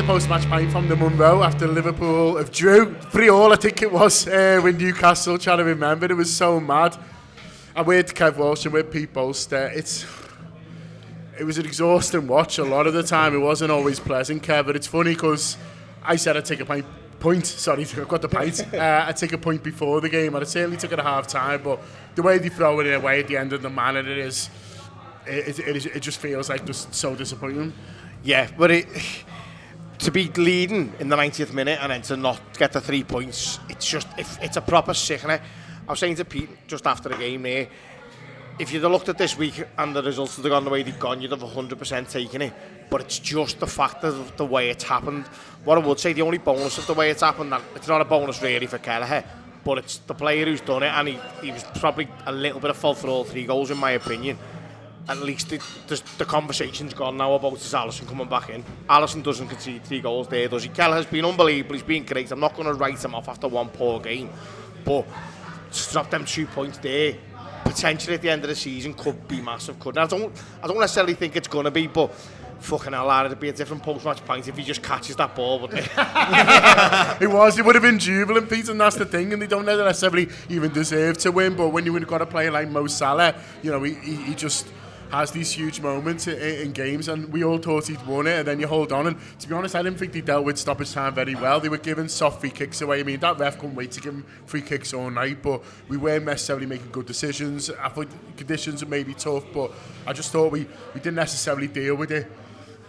post-match pint from the Munro after Liverpool have drew 3-3, I think it was, with Newcastle, trying to remember. It was so mad. And with Kev Walsh and with Pete Bolster, it was an exhausting watch a lot of the time. It wasn't always pleasant, Kev, but it's funny because I said I'd take a point, I've got the pint. I'd take a point before the game, and I certainly took it at half-time, but the way they throw it away at the end of the man, it just feels like just so disappointing. Yeah, but to be leading in the 90th minute and then to not get the 3 points, it's a proper sickener. I was saying to Pete just after the game there, if you'd have looked at this week and the results had gone the way they've gone, you'd have 100% taken it. But it's just the fact of the way it's happened. What I would say, the only bonus of the way it's happened, that it's not a bonus really for Kelleher, but it's the player who's done it, and he was probably a little bit of fault for all 3 goals in my opinion. At least the conversation's gone now about is Alisson coming back in. Alisson doesn't concede 3 goals there, does he? Kelleher's been unbelievable, he's been great. I'm not going to write him off after one poor game, but to drop them 2 points there, potentially at the end of the season, could be massive, couldn't it? I don't necessarily think it's going to be, but fucking hell, it'd be a different post-match pint if he just catches that ball, wouldn't it? It would have been jubilant, Pete, and that's the thing, and they don't necessarily even deserve to win, but when you've got a player like Mo Salah, you know, he just has these huge moments in games, and we all thought he'd won it, and then you hold on, and to be honest, I didn't think they dealt with stoppage time very well. They were giving soft free kicks away. I mean, that ref couldn't wait to give him free kicks all night, but we weren't necessarily making good decisions. I thought the conditions were maybe tough, but I just thought we didn't necessarily deal with it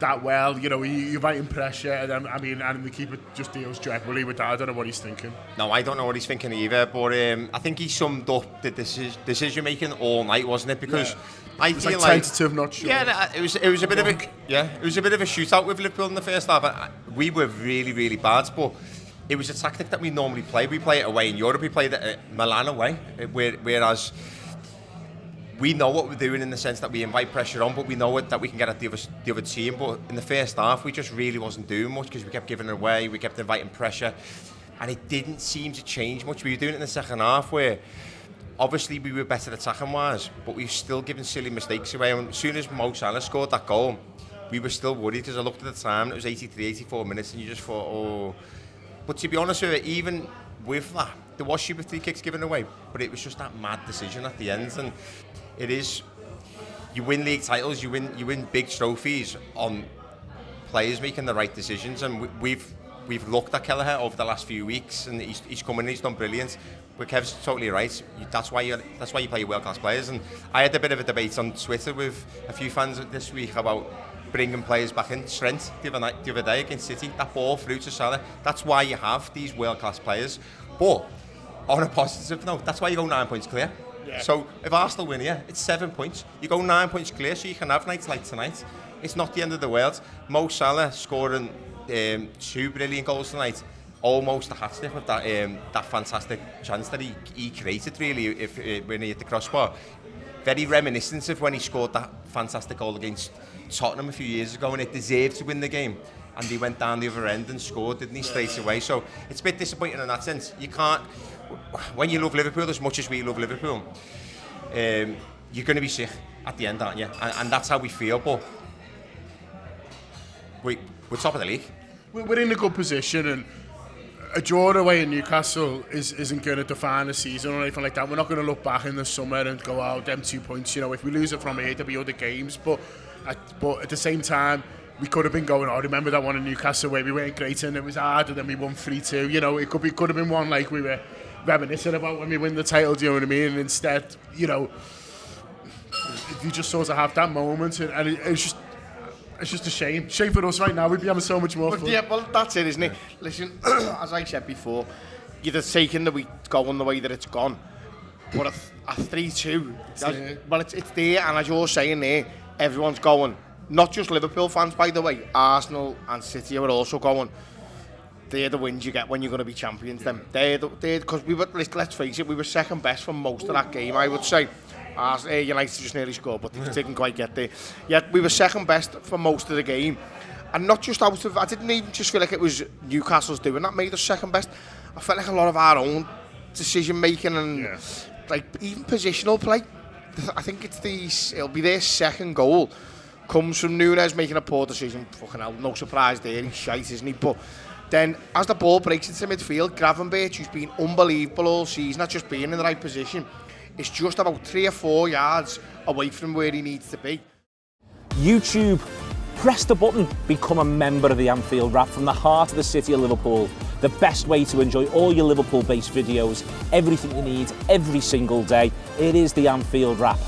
that well. You know, you're fighting pressure, and and the keeper just deals dreadfully with that. I don't know what he's thinking. No, I don't know what he's thinking either, but I think he summed up the decision making all night, wasn't it? Because I feel like tentative, not sure. Yeah, it was a bit of a shootout with Liverpool in the first half. We were really, really bad, but it was a tactic that we normally play. We play it away in Europe. We played it at Milan away, whereas we know what we're doing in the sense that we invite pressure on, but we know that we can get at the other team. But in the first half, we just really wasn't doing much because we kept giving it away. We kept inviting pressure, and it didn't seem to change much. We were doing it in the second half where obviously we were better attacking wise, but we were still giving silly mistakes away. And as soon as Mo Salah scored that goal, we were still worried because I looked at the time and it was 83, 84 minutes, and you just thought, oh. But to be honest with you, even with that, there was stupid free kicks given away, but it was just that mad decision at the end. And it is, you win league titles, you win big trophies on players making the right decisions, and we've looked at Kelleher over the last few weeks, and he's come in, he's done brilliant. But Kev's totally right. That's why you play world class players. And I had a bit of a debate on Twitter with a few fans this week about bringing players back in. Trent the other day against City, that ball through to Salah. That's why you have these world class players. But on a positive note, that's why you go 9 points clear. Yeah. So if Arsenal win here, it's 7 points. You go 9 points clear, so you can have nights like tonight. It's not the end of the world. Mo Salah scoring 2 brilliant goals tonight. Almost a hat-trick with that fantastic chance that he created, really, when he hit the crossbar. Very reminiscent of when he scored that fantastic goal against Tottenham a few years ago, and it deserved to win the game. And he went down the other end and scored, didn't he, straight away? So it's a bit disappointing in that sense. You can't, when you love Liverpool as much as we love Liverpool, you're going to be sick at the end, aren't you? And that's how we feel, but we're top of the league. We're in a good position, and a draw away in Newcastle isn't going to define the season or anything like that. We're not going to look back in the summer and go, oh, them 2 points. You know, if we lose it from here, there'll be other games. But at the same time, we could have been going, oh, remember that one in Newcastle where we weren't great and it was hard, and then we won 3-2. You know, it could have been one like we were reminiscing about when we win the title, do you know what I mean? And instead, you know, you just sort of have that moment, and it's just a shame. Shame for us right now. We'd be having so much more fun. Yeah, well, that's it, isn't it? Listen, as I said before, you'd have taken the week going the way that it's gone. But a 3-2, well, it's there, and as you're saying there, everyone's going. Not just Liverpool fans, by the way. Arsenal and City are also going. They're the wins you get when you're going to be champions. Them, they're because we were. Let's face it, we were second best for most of that game. I would say. United just nearly scored, but they didn't quite get there. Yet we were second best for most of the game, and not just out of. I didn't even just feel like it was Newcastle's doing that made us second best. I felt like a lot of our own decision making and like even positional play. I think it'll be their second goal. comes from Nunes making a poor decision. Fucking hell, no surprise there, he's shite, isn't he? But then, as the ball breaks into midfield, Gravenberch, who's been unbelievable all season, not just being in the right position, is just about 3 or 4 yards away from where he needs to be. YouTube, press the button, become a member of the Anfield Wrap from the heart of the city of Liverpool. The best way to enjoy all your Liverpool-based videos, everything you need, every single day. It is the Anfield Wrap.